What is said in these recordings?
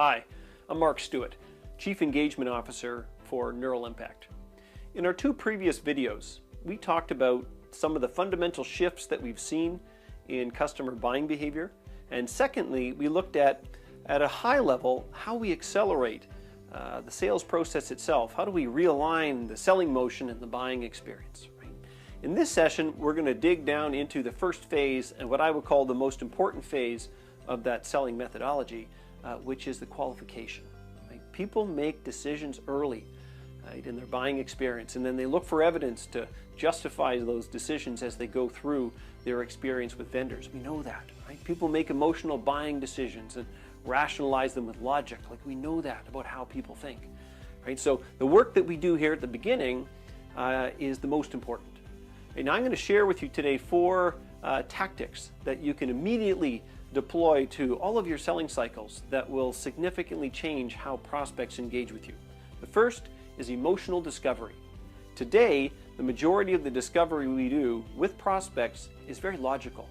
Hi, I'm Mark Stuyt, Chief Engagement Officer for Neural Impact. In our two previous videos, we talked about some of the fundamental shifts that we've seen in customer buying behavior, and secondly, we looked at a high level, how we accelerate the sales process itself. How do we realign the selling motion and the buying experience? Right? In this session, we're going to dig down into the first phase and what I would call the most important phase of that selling methodology, which is the qualification. Right? People make decisions early in their buying experience, and then they look for evidence to justify those decisions as they go through their experience with vendors. We know that. Right? People make emotional buying decisions and rationalize them with logic. Like, we know that about how people think. Right? So the work that we do here at the beginning is the most important. And I'm going to share with you today four tactics that you can immediately deploy to all of your selling cycles that will significantly change how prospects engage with you. The first is emotional discovery. Today, the majority of the discovery we do with prospects is very logical.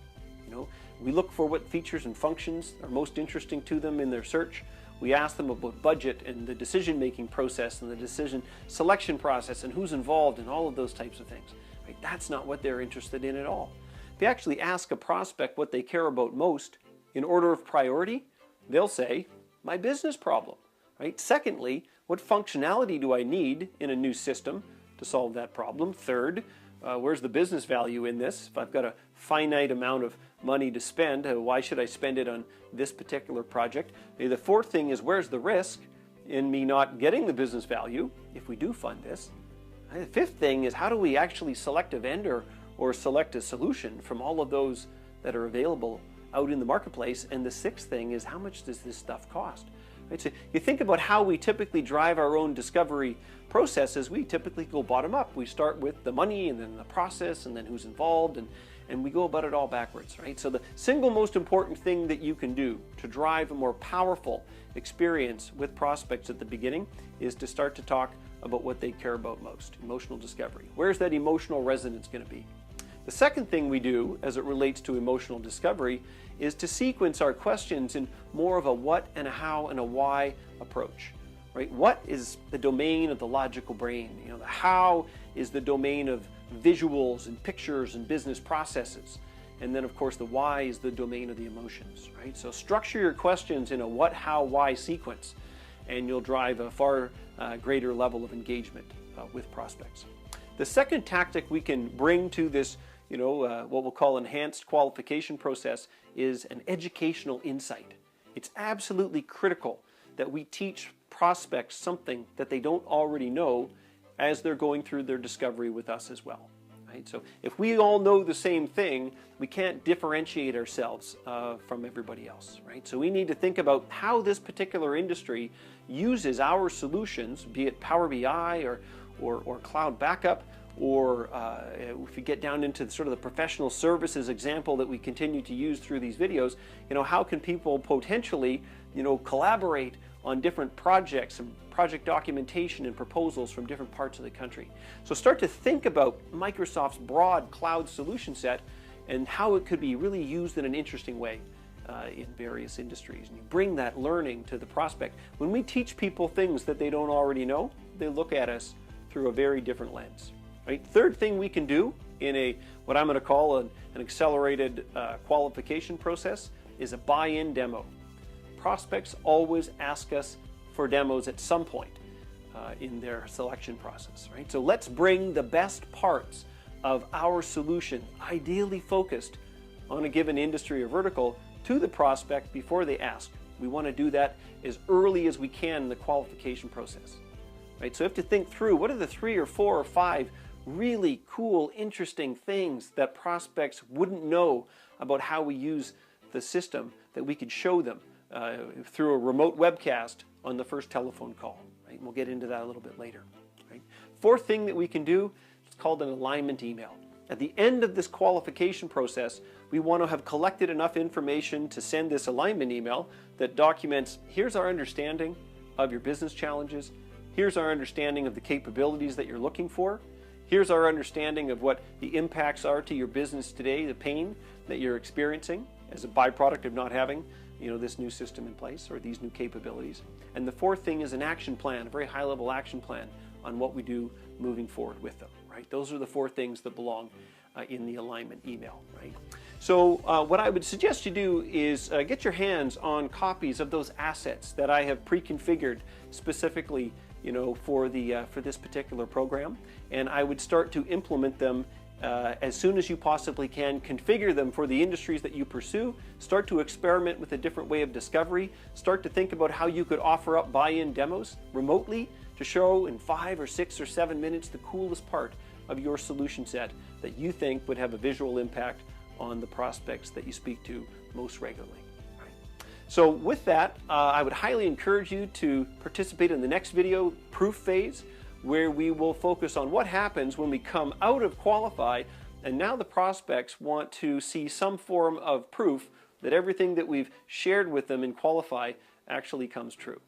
We look for what features and functions are most interesting to them in their search. We ask them about budget and the decision-making process and the decision selection process and who's involved and all of those types of things. Right? That's not what they're interested in at all. If you actually ask a prospect what they care about most in order of priority, they'll say, my business problem. Right? Secondly, what functionality do I need in a new system to solve that problem? Third, where's the business value in this? If I've got a finite amount of money to spend, why should I spend it on this particular project? The fourth thing is, where's the risk in me not getting the business value if we do fund this? The fifth thing is, how do we actually select a vendor or select a solution from all of those that are available out in the marketplace? And the sixth thing is, how much does this stuff cost? Right? So you think about how we typically drive our own discovery processes. We typically go bottom up. We start with the money and then the process and then who's involved, and we go about it all backwards. Right? So the single most important thing that you can do to drive a more powerful experience with prospects at the beginning is to start to talk about what they care about most, emotional discovery. Where's that emotional resonance going to be? The second thing we do as it relates to emotional discovery is to sequence our questions in more of a what and a how and a why approach. Right? What is the domain of the logical brain? The how is the domain of visuals and pictures and business processes. And then, of course, the why is the domain of the emotions. Right? So structure your questions in a what, how, why sequence, and you'll drive a far greater level of engagement with prospects. The second tactic we can bring to this what we'll call enhanced qualification process is an educational insight. It's absolutely critical that we teach prospects something that they don't already know as they're going through their discovery with us as well. Right? So if we all know the same thing, we can't differentiate ourselves from everybody else. Right? So we need to think about how this particular industry uses our solutions, be it Power BI or cloud backup, or if you get down into sort of the professional services example that we continue to use through these videos, how can people potentially, collaborate on different projects and project documentation and proposals from different parts of the country. So start to think about Microsoft's broad cloud solution set and how it could be really used in an interesting way in various industries. And you bring that learning to the prospect. When we teach people things that they don't already know, they look at us through a very different lens. Right? Third thing we can do in what I'm going to call an accelerated qualification process is a buy-in demo. Prospects always ask us for demos at some point in their selection process. Right? So let's bring the best parts of our solution, ideally focused on a given industry or vertical, to the prospect before they ask. We want to do that as early as we can in the qualification process. Right? So you have to think through, what are the 3 or 4 or 5 really cool, interesting things that prospects wouldn't know about how we use the system that we could show them through a remote webcast on the first telephone call. Right? And we'll get into that a little bit later. Right? Fourth thing that we can do is called an alignment email. At the end of this qualification process, we want to have collected enough information to send this alignment email that documents, here's our understanding of your business challenges, here's our understanding of the capabilities that you're looking for, here's our understanding of what the impacts are to your business today, the pain that you're experiencing as a byproduct of not having this new system in place or these new capabilities. And the fourth thing is an action plan, a very high-level action plan on what we do moving forward with them, right? Those are the four things that belong in the alignment email, right? So what I would suggest you do is get your hands on copies of those assets that I have pre-configured specifically, for this particular program, and I would start to implement them as soon as you possibly can. Configure them for the industries that you pursue. Start to experiment with a different way of discovery. Start to think about how you could offer up buy-in demos remotely to show in 5 or 6 or 7 minutes the coolest part of your solution set that you think would have a visual impact on the prospects that you speak to most regularly. So with that, I would highly encourage you to participate in the next video, proof phase, where we will focus on what happens when we come out of qualify and now the prospects want to see some form of proof that everything that we've shared with them in qualify actually comes true.